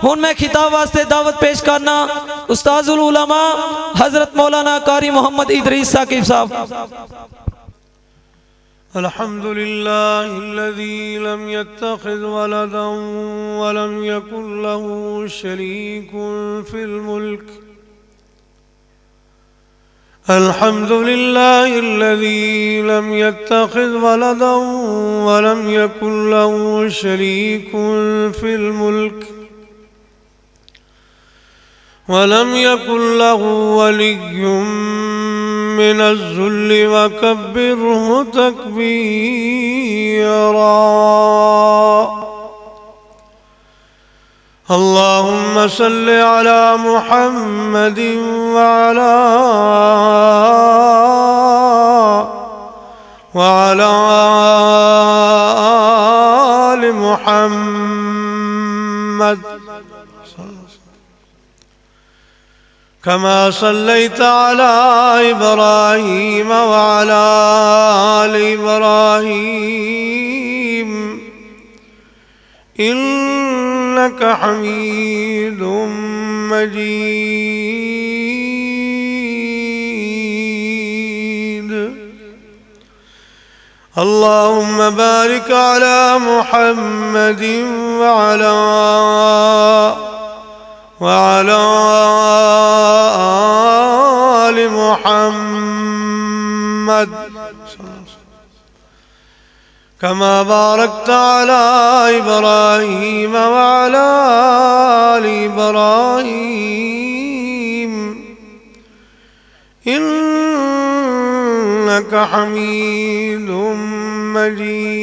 ہن میں خطاب واسطے دعوت پیش کرنا استاذ العلماء حضرت مولانا قاری محمد ادریس ثاقب صاحب۔ الحمد لله الذي لم يتخذ ولدا ولم يكن له شريك في الملك. الحمد لله الذي لم يتخذ ولدا ولم يكن له شريك في الملك ولم يكن له ولي من الذل وكبره تكبيرا. اللهم صل على محمد وعلى آل محمد كما صليت على إبراهيم وعلى آل إبراهيم إنك حميد مجيد. اللهم بارك على محمد وعلى آل محمد كما باركت على إبراهيم وعلى آل إبراهيم إنك حميد مجيد.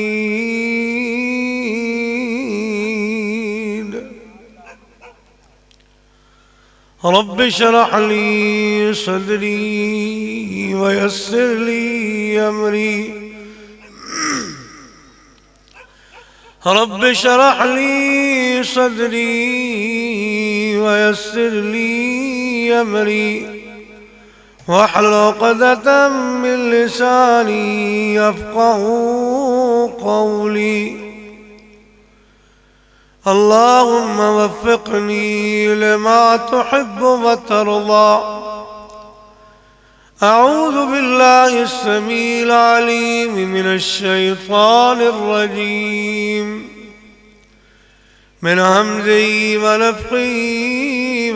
رب اشرح لي صدري ويسر لي أمري. رب اشرح لي صدري ويسر لي أمري واحلل عقدة من لساني يفقهوا قولي. اللهم وفقني لما تحب وترضى. أعوذ بالله السميع العليم من الشيطان الرجيم من همزه ونفخه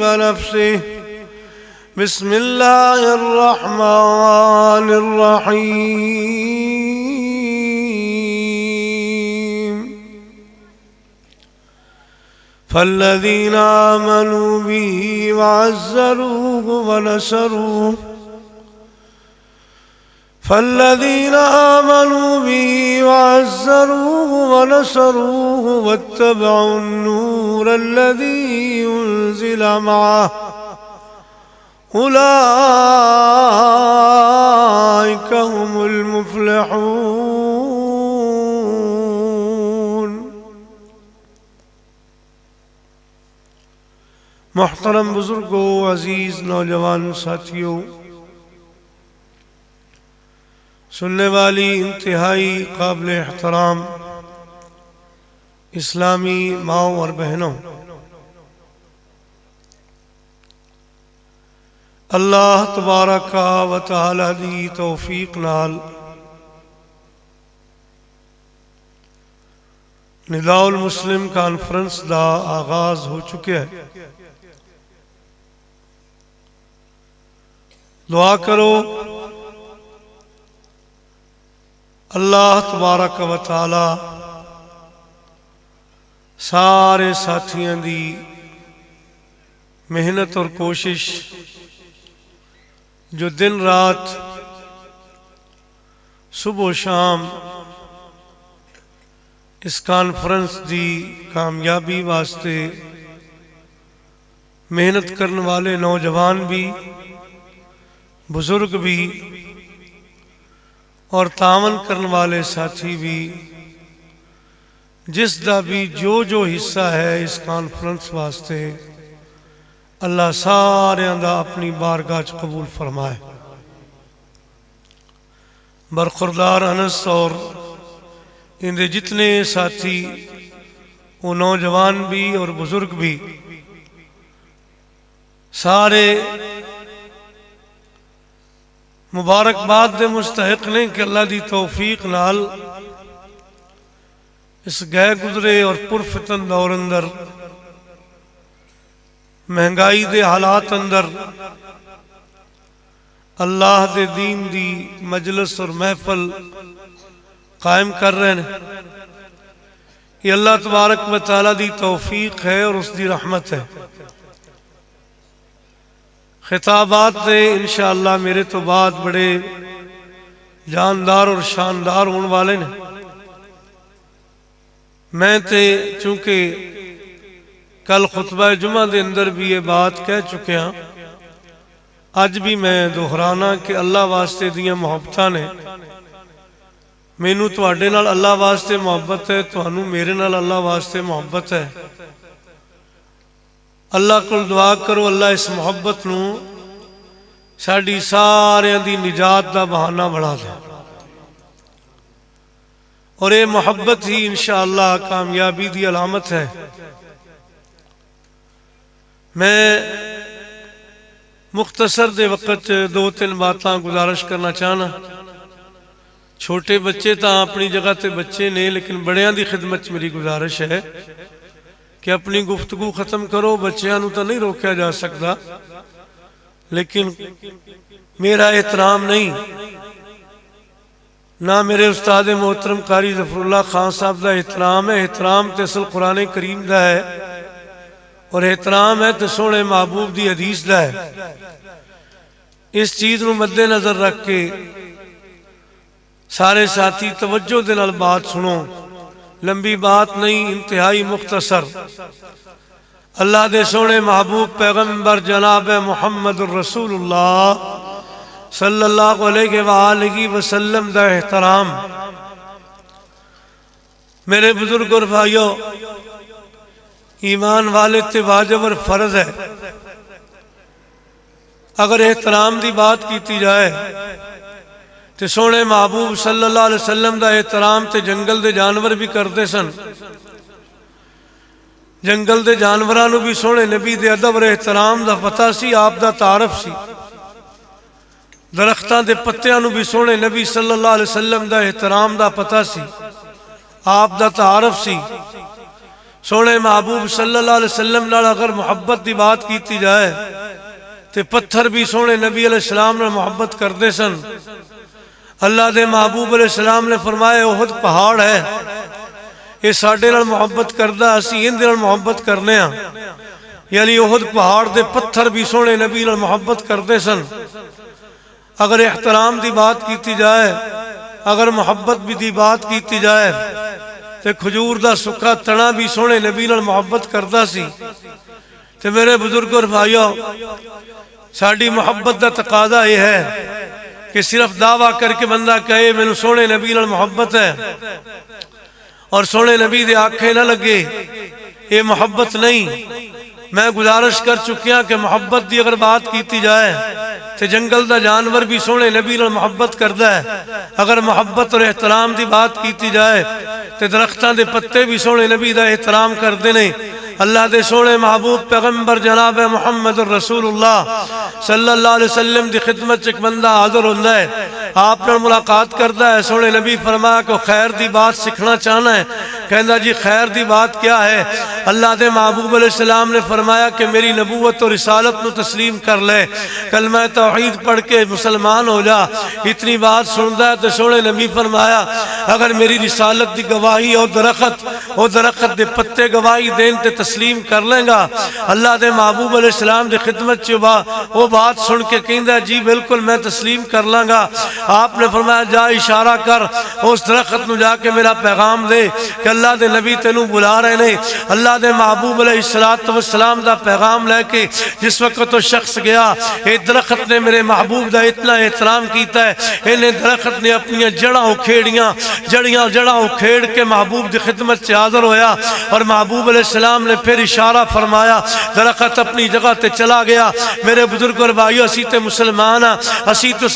ونفسه. بسم الله الرحمن الرحيم. فالذين آمنوا به وعزروه ونصروه فالذين آمنوا به وعزروه ونصروه واتبعوا النور الذي أنزل معه أولئك هم المفلحون. محترم بزرگوں، عزیز نوجوان ساتھیوں، سننے والی انتہائی قابل احترام اسلامی ماؤں اور بہنوں، اللہ تبارک و تعالی دی توفیق نال نداء المسلم کانفرنس دا آغاز ہو چکے ہے. دعا کرو اللہ تبارک و تعالی سارے ساتھیاں دی محنت اور کوشش جو دن رات صبح و شام اس کانفرنس دی کامیابی واسطے محنت کرنے والے نوجوان بھی، بزرگ بھی اور تعاون کرنے والے ساتھی بھی، جس دا بھی جو حصہ ہے اس کانفرنس واسطے، اللہ سارے دا اپنی بارگاہ قبول فرمائے. برخوردار انس اور ان دے جتنے ساتھی وہ نوجوان بھی اور بزرگ بھی سارے مبارکباد دے مستحق نے کہ اللہ دی توفیق نال اس گئے گزرے اور پرفتن دور اندر مہنگائی دے حالات اندر اللہ دے دین دی مجلس اور محفل قائم کر رہے ہیں. یہ اللہ تبارک و تعالیٰ دی توفیق ہے اور اس دی رحمت ہے. خطابات دے انشاءاللہ میرے تو بعد بڑے جاندار اور شاندار ہونے والے نے. میں تے چونکہ کل خطبہ جمعہ دے اندر بھی یہ بات کہہ چکے ہیں، اج بھی میں دہرانا کہ اللہ واسطے دیاں محبتاں نے. مینوں تواڈے نال اللہ واسطے محبت ہے، تانوں میرے نال اللہ واسطے محبت ہے. اللہ کو دعا کرو اللہ اس محبت نو ساڈی ساریاں دی نجات دا بہانہ بنا دے، اور یہ محبت ہی انشاءاللہ کامیابی دی علامت ہے. میں مختصر دے وقت 2-3 باتاں گزارش کرنا چاہنا. چھوٹے بچے تاں اپنی جگہ تے بچے نے، لیکن بڑیاں دی خدمت میری گزارش ہے کہ اپنی گفتگو ختم کرو. بچیاں نو تو نہیں روکیا جا سکتا، لیکن میرا احترام نہیں، نہ میرے استاد محترم قاری ظفر اللہ خان صاحب دا احترام ہے. احترام تے اصل قرآن کریم دا ہے، اور احترام ہے تے سونے محبوب دی حدیث دا ہے. اس چیز نو مد نظر رکھ کے سارے ساتھی توجہ دے نال بات سنو. لمبی بات نہیں، انتہائی مختصر. اللہ دے سونے محبوب پیغمبر جناب محمد الرسول اللہ صلی اللہ علیہ وآلہ وسلم دا احترام. میرے بزرگ اور بھائیو، ایمان والے تے واجب اور فرض ہے. اگر احترام دی بات کیتی جائے تے سونے محبوب صلی اللہ علیہ وسلم دا احترام تے جنگل دے جانور بھی کرتے سن. جنگل دے جانورانو بھی سونے نبی دے ادب اور احترام دا پتہ سی، آپ دا تعارف سی. درختاں دے پتیاں نو بھی سونے نبی صلی اللہ علیہ وسلم دا احترام دا پتہ سی، آپ دا تعارف سی. سونے محبوب صلی اللہ علیہ وسلم نال اگر محبت دی بات کیتی جائے تے پتھر بھی سونے نبی علیہ السلام نال محبت کرتے سن. اللہ دے محبوب علیہ السلام نے فرمایا احد پہاڑ ہے، یہ ساڈے نال محبت کردہ، اسی ان دے نال محبت کرنے ہاں. یعنی احد پہاڑ دے پتھر بھی سونے نبی نال محبت کرتے سن. اگر احترام دی بات کیتی جائے، اگر محبت بھی دی بات کیتی جائے تے کھجور دا سکا تنا بھی سونے نبی نال محبت کردہ سی. تے میرے بزرگ اور بھائیو، ساڈی محبت دا تقاضا یہ ہے کہ صرف دعویٰ کر کے بندہ کہے میں سونے نبی نال محبت ہے اور سونے نبی دے آنکھیں نہ لگے، یہ محبت نہیں. میں گزارش کر چکیاں کہ محبت دی اگر بات کیتی جائے تے جنگل دا جانور بھی سونے نبی نال محبت کردہ ہے. اگر محبت اور احترام دی بات کیتی جائے تے درختاں دے پتے بھی سونے نبی دا احترام کردے نے. اللہ دے سونے محبوب پیغمبر جناب محمد الرسول اللہ صلی اللہ علیہ وسلم دی خدمت ایک بندہ حاضر ہوندہ ہے، آپ نے ملاقات کردہ ہے. سونے نبی فرمایا کہ خیر دی بات سکھنا چاہنا ہے. کہندہ جی خیر دی بات کیا ہے؟ اللہ دے محبوب علیہ السلام نے فرمایا کہ میری نبوت اور رسالت نو تسلیم کر لے، کلمہ توحید پڑھ کے مسلمان ہو جا. اتنی بات سندہ ہے تو سونے نبی فرمایا اگر میری رسالت دی گواہی اور درخت دے پتے گواہی دین تے تسلیم کر لیں گا. اللہ دے محبوب علیہ السلام دے خدمت چوبا وہ بات سن کے کہندہ جی بالکل میں تسلیم کر لوں گا. آپ نے فرمایا جا اشارہ کر اس درخت نو جا کے میرا پیغام دے کہ اللہ دے نبی تینوں بلا رہے نے. اللہ دے محبوب علیہ السلام دا پیغام لے کے جس وقت تو شخص گیا، اے درخت نے میرے محبوب دا اتنا احترام کیتا ہے، انہیں درخت نے اپنی جڑاں اکھیڑ کے محبوب دی خدمت سے حاضر ہویا. اور محبوب علیہ السلام نے پھر اشارہ فرمایا، درخت اپنی جگہ تے چلا گیا. میرے بزرگ اور بھائیو، اسی تے مسلمان ہاں، اسی تے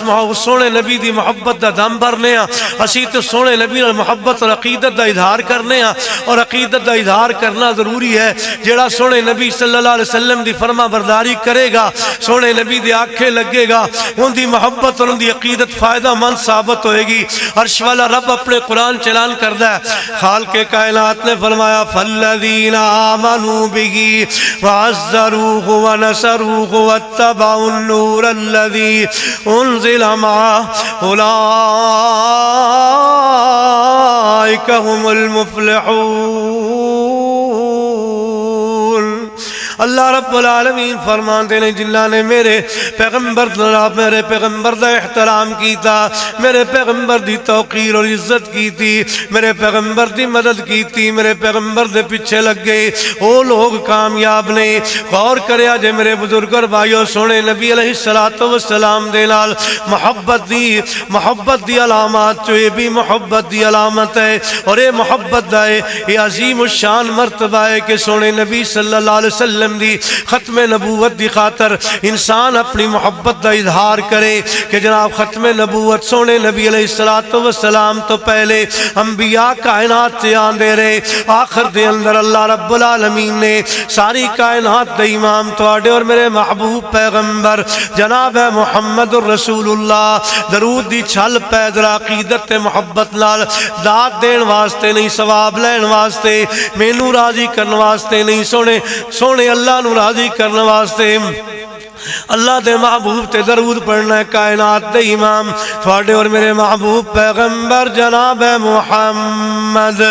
سونے نبی دی محبت دا دم بھرنے ہاں، اسی تے سونے نبی اور محبت اور عقیدت دا اظہار کرنے کرنے ہاں اور عقیدت دا اظہار کرنا ضروری ہے جڑا سونے نبی صلی اللہ علیہ وسلم دی فرما برداری کرے گا سونے نبی دے آنکھیں لگے گا ان دی محبت اور ان دی عقیدت فائدہ مند ثابت ہوئے گی عرش والا رب اپنے قرآن چلان کردہ ہے خالق کائنات نے فرمایا فالذین آمنوا بہی وعزروہ ونصروہ واتبعوا النور الذی انزل معہ اولئک هم المفلحون اللہ رب العالمین فرماتے ہیں جنہاں نے میرے پیغمبر دا احترام کیتا میرے پیغمبر دی توقیر اور عزت کی تھی میرے پیغمبر دی مدد کی تھی میرے پیغمبر دے پیچھے لگ گئے وہ لوگ کامیاب نے غور کریا جے میرے بزرگ اور بھائیوں سونے نبی علیہ السلام دے نال محبت دی علامات جو یہ بھی محبت دی علامت ہے اور یہ محبت دا ہے یہ عظیم الشان مرتبہ ہے کہ سونے نبی صلی اللہ علیہ وسلم دی ختم نبوت دی خاطر انسان اپنی محبت دا اظہار کرے کہ جناب ختم نبوت سونے نبی علیہ السلام تو پہلے انبیاء کائنات سے آندے رہے آخر دے اندر اللہ رب العالمین نے ساری کائنات دے امام تواڈے اور میرے محبوب پیغمبر جناب محمد الرسول اللہ درود دی چھل پیدرا عقیدت محبت نال داد دین واسطے نہیں ثواب لین واسطے مینوں راضی کرن واسطے نہیں سونے اللہ نو راضی کرنے واسطے اللہ دے محبوب تے درود پڑھنا ہے کائنات دے امام تھوڑے اور میرے محبوب پیغمبر جناب محمد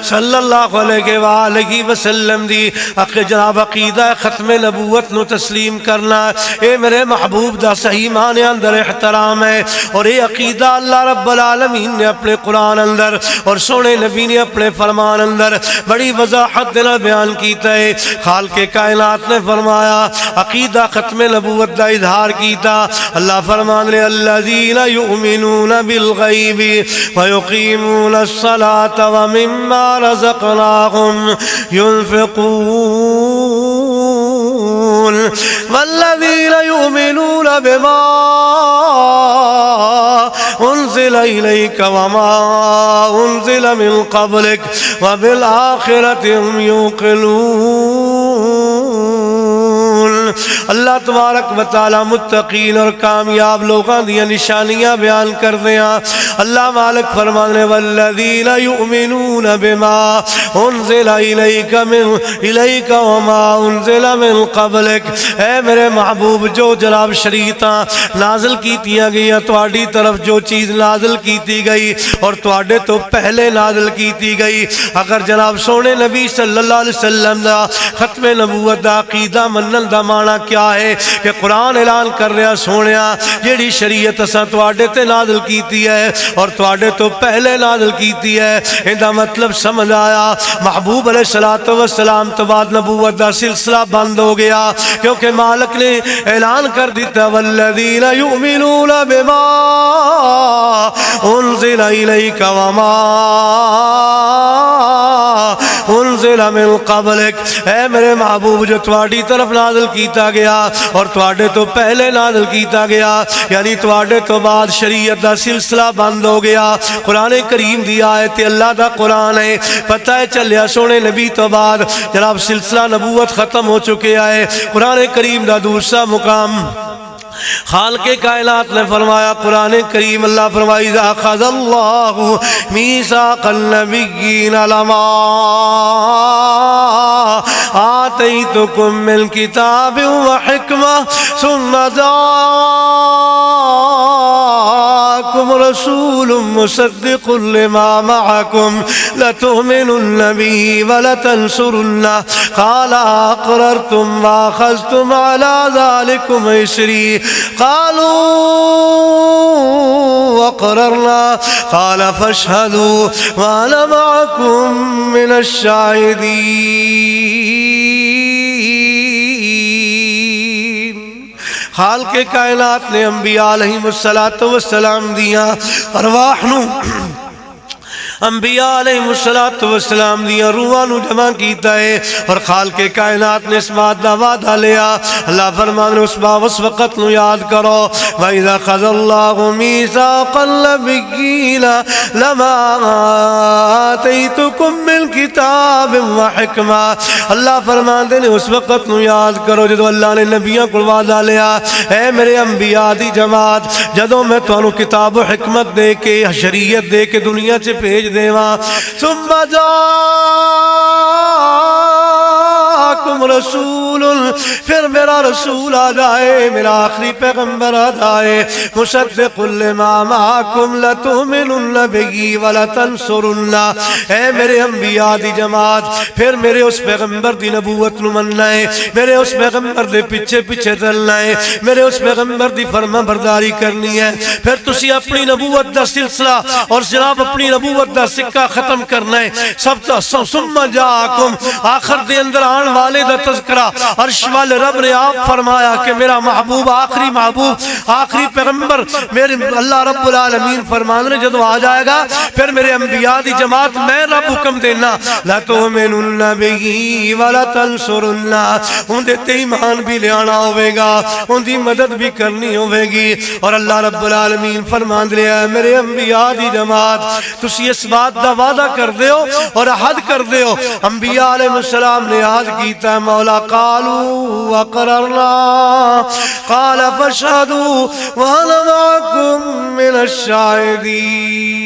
صلی اللہ علیہ وآلہ وسلم دی جناب عقیدہ ختم نبوت نو تسلیم کرنا اے میرے محبوب دا صحیح معنی اندر احترام ہے اور اے عقیدہ اللہ رب العالمین نے اپنے قرآن اندر اور سونے نبی نے اپنے فرمان اندر بڑی وضاحت دینا بیان کیتا ہے خالق کائنات نے فرمایا عقیدہ ختم نبوت دا اظہار کیتا اللہ فرمان لے الذین یؤمنون بالغیب ویقیمون الصلاة ومما رزقناہم ينفقون والذین یؤمنون بما انزل الیک وما انزل من قبلک وبالآخرة هم یوقنون اللہ تبارک و تعالی متقین اور کامیاب لوگاں دیا نشانیاں بیان کر دیا اللہ مالک فرمانے والذین یؤمنون بما انزل الیک وما انزل من قبلک اے میرے محبوب جو جناب شریعتاں نازل کیتیاں گئی تواڈی طرف جو چیز نازل کیتی گئی اور تواڈے تو پہلے نازل کیتی گئی اگر جناب سونے نبی صلی اللہ علیہ وسلم دا ختم نبوت دا عقیدہ منن دا معنی کیا ہے کہ قرآن اعلان کر رہا سونیا جیڑی شریعت اساں تواڈے تے نازل کیتی ہے اور تواڈے تو پہلے نازل کیتی ہے ایندا مطلب سمجھ آیا محبوب علیہ السلام تو بعد نبوت دا سلسلہ بند ہو گیا کیونکہ مالک نے اعلان کر دیتا والذین یؤمنون بما انزل الیک وما انزل من قبلک اے میرے محبوب جو تواڈی طرف نازل کیتا گیا اور تواڈے تو پہلے نازل کیتا گیا یعنی تواڈے تو بعد شریعت دا سلسلہ بند ہو گیا قرآن کریم دی آیت اللہ دا قرآن ہے پتہ ہے چلیا سونے نبی تو بعد جناب سلسلہ نبوت ختم ہو چکے آئے قرآن کریم دا دوسرا مقام خالق کائنات نے فرمایا قرآن کریم اللہ فرمائی اذا اخذ اللہ میثاق النبیین لما آتیتکم من کتاب و حکمہ ثم جاءکم رسول مصدق لما معکم لتؤمنن به ولتنصرنہ قال اقررتم واخذتم على ذلكم اسری قالوا وقررنا قال فاشهدوا وانا معكم من الشاهدين خالق کائنات نے انبیاء علیہم الصلوۃ والسلام دیا ارواح نو انبیاء علیہم دیاں روحاں نو جمع کیتا ہے اور خالق کائنات نے اس بات دا وعدہ لیا. اللہ فرمان اس وقت نو یاد کرو وَإِذَا خَذَ اللَّهُ مِيثَاقَ النَّبِيِّينَ لَمَا آتَيْتُكُم مِّن كِتَابٍ وَحِكْمَةٍ. اللہ فرماندے نے اس وقت نو یاد کرو جدو اللہ نے نبیوں کو وعدہ لیا اے میرے انبیاء دی جماعت جدو میں تانوں کتاب و حکمت دے کے شریعت دے کے دنیا سے بھیج دیواں ثم جاءکم رسول پھر میرا رسول آ جائے میرا آخری پیغمبر آ جائے مصدق لما معکم لتؤمنن بہ ولتنصرن. اے میرے انبیاء دی جماعت پھر میرے اس پیغمبر دی نبوت نو مننا ہے میرے اس پیغمبر دے پیچھے پیچھے چلنا ہے میرے اس پیغمبر دی فرما برداری کرنی ہے پھر تسی اپنی نبوت دا سلسلہ اور جناب اپنی نبوت دا سکہ ختم کرنا ہے. سب تا ثم جاءکم آخر دے اندر آن والے دا تذکرہ عرش والے رب نے آپ فرمایا کہ میرا محبوب آخری پیغمبر میرے اللہ رب العالمین فرمان نے جدو آ جائے گا پھر میرے انبیاء دی جماعت میں رب حکم دینا لا تؤمنن بہ ولا تنصرن ان دے ایمان بھی لے آنا ہوئے گا ان دی مدد بھی کرنی ہوئے گی. اور اللہ رب العالمین فرمان دیا میرے انبیاء دی جماعت تسی اس بات دا وعدہ کر دیو اور عہد کر دیو. انبیاء علیہ السلام نے عہد کیتا ہے مولا قالوا وقررنا قال فاشهدوا وانا معكم من الشاهدين.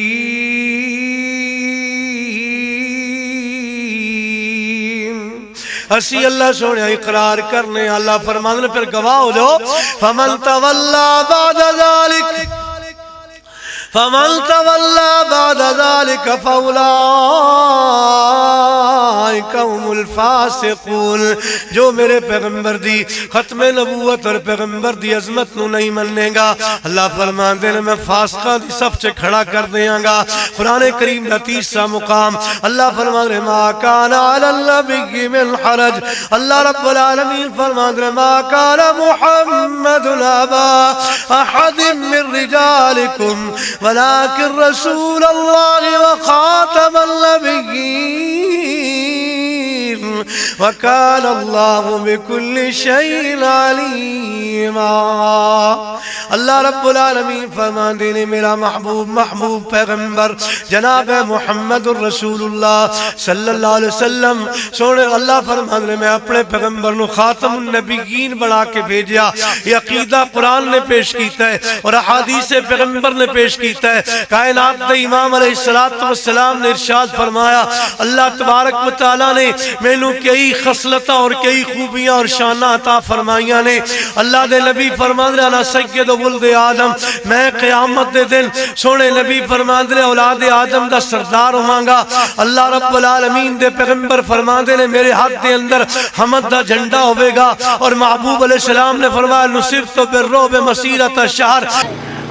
اسی اللہ سونے اقرار کرنے اللہ فرمانے پھر گواہ ہو جاؤ فمن تولا بعد ذلك فاولئک هم الفاسقون. جو میرے پیغمبر دی ختم نبوت اور پیغمبر دی عظمت نو نہیں مننے گا اللہ فرماندے نے میں فاسقاں دی صف سے کھڑا کر دیاں گا. قرآن کریم دا تیسرا مقام اللہ فرماندے ما کان علی النبی من حرج. اللہ رب العالمین فرماندے ما کان محمد ابا احد من رجالکم ولكن رسول الله وخاتم النبيين وكان الله بكل شيء عليما. اللہ رب العالمین فرماندے نے میرا محبوب پیغمبر جناب محمد الرسول اللہ صلی اللہ علیہ وسلم سونے اللہ فرماندے نے میں اپنے پیغمبر نو خاتم النبیین بنا کے بھیجیا. یہ عقیدہ قرآن نے پیش کیتا ہے اور احادیث پیغمبر نے پیش کیتا ہے. کائنات دے امام علیہ السلام نے ارشاد فرمایا اللہ تبارک و تعالیٰ نے میں نو کئی خصلتاں اور کئی خوبیاں اور شانہ عطا فرمائیاں نے. اللہ دے نبی فرماندے انا سید ولد آدم میں قیامت دے دن سونے نبی فرماندے اولاد آدم دا سردار ہوں گا. اللہ رب العالمین دے پیغمبر فرماندے نے میرے ہاتھ دے اندر حمد دا جھنڈا ہوئے گا اور محبوب علیہ السلام نے فرمایا نصرت بالرعب مسیرۃ شہر.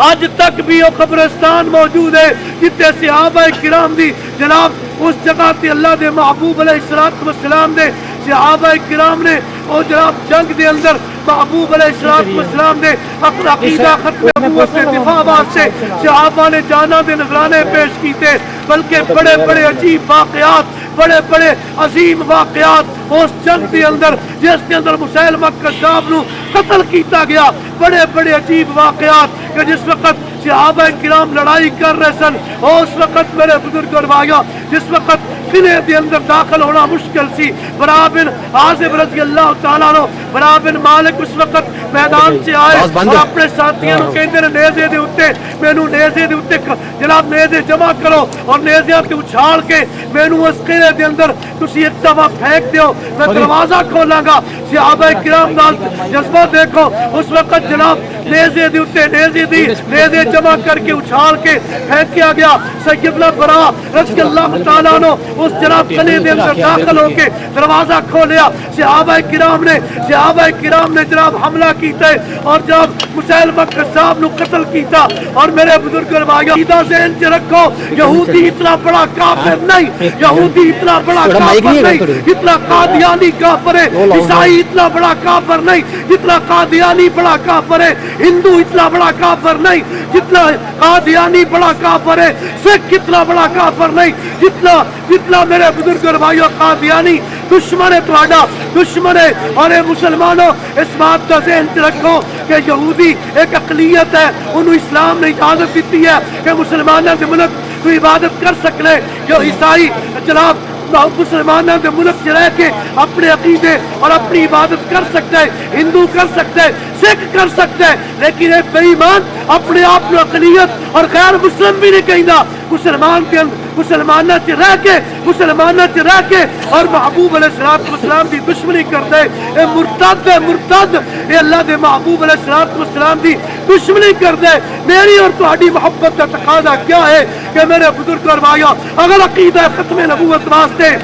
آج تک بھی وہ قبرستان موجود ہے جتے صحابہ کرام دی جناب اس جگہ تے اللہ دے محبوب علیہ السلام دے صحابہ کرام نے اور جناب جنگ دے اندر محبوب علیہ السلام نے عقیدہ ختم نبوت سے دفاع واسطے صحابہ نے جانا دے نذرانے پیش کیتے بلکہ بڑے بڑے عجیب واقعات بڑے بڑے عظیم واقعات اس جنگ دے اندر جس کے اندر مسیلمہ کذاب نو قتل کیتا گیا. بڑے بڑے عجیب واقعات کہ جس وقت صحابہ کرام لڑائی کر رہے سن اور اس وقت میرے بزرگ اور بھائیوں جس وقت قلعے دے اندر داخل ہونا مشکل سی برا بن عازب رضی اللہ تعالیٰ عنہ برا بن مالک اس وقت میدان سے آئے اور اپنے ساتھیوں کو کہتے ہیں نیزے دے اتے مینو نیزے دے اتے جناب نیزے جمع کرو اور نیزیاں تے اچھال کے مینو اس قلعے دے اندر تسی ایک دفعہ پھینک دیو میں دروازہ کھولاں گا. صحابہ کرام نال جذبہ دیکھو اس وقت جناب نیزے دے اتے نیزے جمع کر کے اچھال کے پھینکیا گیا. سیدنا برا رضی اللہ تعالیٰ عنہ اس جناب قلعے دے اندر داخل ہو کے دروازہ کھولیا. صحابہ کرام نے جناب حملہ کیتا ہے اور جب مسیلمہ کذاب نو قتل کیتا اور میرے بزرگ بھائیو عقیدہ ذہن چ رکھو یہودی اتنا بڑا کافر نہیں یہودی اتنا بڑا کافر نہیں جتنا قادیانی کافر ہے عیسائی اتنا بڑا کافر نہیں جتنا قادیانی بڑا کافر ہے ہندو اتنا بڑا کافر نہیں جتنا قادیانی بڑا کافر ہے سکھ اتنا بڑا کافر نہیں جتنا میرے بزرگ بھائیو قادیانی دشمن ہے تہاڈا دشمن ہے اور اے مسلمانوں اس بات کا ذہن رکھو کہ یہودی ایک اقلیت ہے انہوں اسلام نے اجازت دیتی ہے کہ مسلمانوں کے ملک تو عبادت کر سکتے جو عیسائی جناب مسلمانوں کے ملک سے رہ کے اپنے عقیدے اور اپنی عبادت کر سکتے ہیں ہندو کر سکتے ہیں سکھ کر سکتے ہیں لیکن ایک بے ایمان اپنے آپ کو اقلیت اور غیر مسلم بھی نہیں کہندا مسلمانوں سے رہ کے اور محبوب علیہ السلام کی دشمنی کرتے اے مرتد ہے مرتد اے اللہ دے محبوب علیہ السلام کی دشمنی کرتے میری اور تہاڈی محبت کا تقاضا کیا ہے کہ میرے بزرگ اور بھائیو اگر عقیدہ ختم نبوت واسطے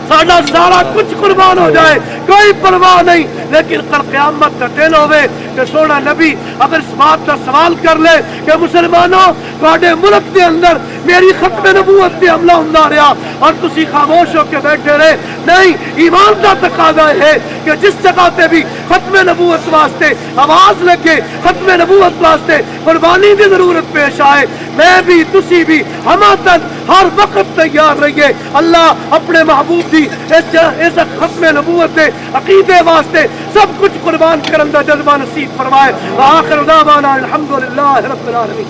ساڈا سارا کچھ قربان ہو جائے کوئی پرواہ نہیں لیکن کل قیامت کا دن ہوئے کہ سونا نبی اگر اس بات کا سوال کر لے کہ مسلمانوں تہاڈے ملک دے اندر میری ختم نبوت تے حملہ ہوندا رہا اور تسی خاموش ہو کے بیٹھے رہے نہیں ایمان کا تقاضا ہے کہ جس جگہ تے بھی ختم نبوت واسطے آواز لگے ختم نبوت واسطے قربانی کی ضرورت پیش آئے میں بھی تسی بھی ہماتن ہر وقت تیار رہیے اللہ اپنے محبوب دی اس ختم نبوت دے عقیدے واسطے سب کچھ قربان کرن دا جذبہ نصیب فرمائے وآخر دعوانا الحمدللہ رب العالمین